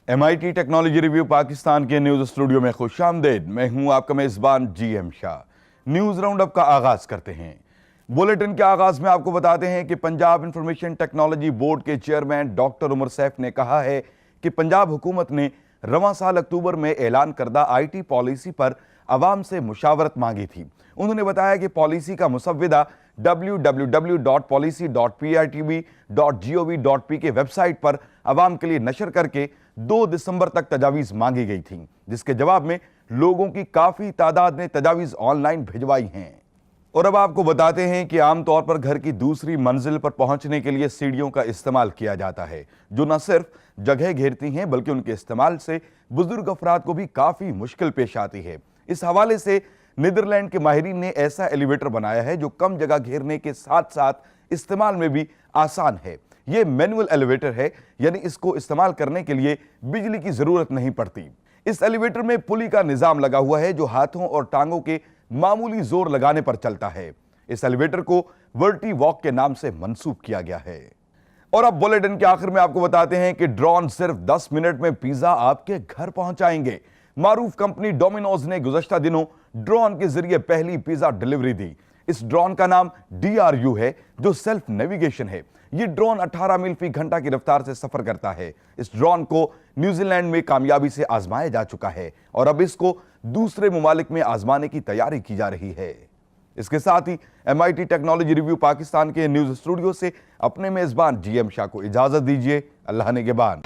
MIT technology review Pakistan के news studio में खुशामदीद। मैं हूं आपका मेजबान GM Shah. News round up का आगाज करते हैं। बुलेटिन के आगाज में आपको बताते हैं कि पंजाब इंफॉर्मेशन टेक्नोलॉजी बोर्ड के चेयरमैन डॉक्टर उमर सैफ ने कहा है कि पंजाब हुकूमत ने रवां साल अक्टूबर में ऐलान करदा IT पॉलिसी पर अवाम से मुशावरत मांगी थी। उन्होंने बताया कि पॉलिसी का मुसव्विदा www.policy.pirtb.gov.p के वेबसाइट पर अवाम के लिए नशर करके 2 दिसंबर तक तजावीज़ मांगी गई थी, जिसके जवाब में लोगों की काफ़ी तादाद ने तजावीज़ ऑनलाइन भिजवाई हैं। और अब आपको बताते हैं कि आमतौर पर घर की दूसरी मंजिल पर पहुंचने के लिए सीढ़ियों का इस्तेमाल किया जाता है, जो न सिर्फ जगह घेरती हैं बल्कि उनके इस्तेमाल से बुजुर्ग अफराद को भी काफ़ी मुश्किल पेश आती है। इस हवाले से नीदरलैंड के माहिरीन ने ऐसा एलिवेटर बनाया है जो कम जगह घेरने के साथ साथ इस्तेमाल में भी आसान है। यह मैनुअल एलिवेटर है, यानी इसको इस्तेमाल करने के लिए बिजली की जरूरत नहीं पड़ती। इस एलिवेटर में पुली का निजाम लगा हुआ है जो हाथों और टांगों के मामूली जोर लगाने पर चलता है। इस एलिवेटर को वर्टी वॉक के नाम से मंसूब किया गया है। और अब बुलेटिन के आखिर में आपको बताते हैं कि ड्रोन सिर्फ 10 मिनट में पिज्जा आपके घर पहुंचाएंगे। मारूफ कंपनी डोमिनोज ने गुज़श्ता दिनों ड्रोन के जरिए पहली पिज्जा डिलीवरी दी। इस ड्रोन का नाम DRU है, जो सेल्फ नेविगेशन है। यह ड्रोन 18 मील फी घंटा की रफ्तार से सफर करता है। इस ड्रोन को न्यूजीलैंड में कामयाबी से आजमाया जा चुका है और अब इसको दूसरे मुमालिक में आजमाने की तैयारी की जा रही है। इसके साथ ही MIT टेक्नोलॉजी रिव्यू पाकिस्तान के न्यूज स्टूडियो से अपने मेजबान GM शाह को इजाजत दीजिए। अल्लाह ने के बाद।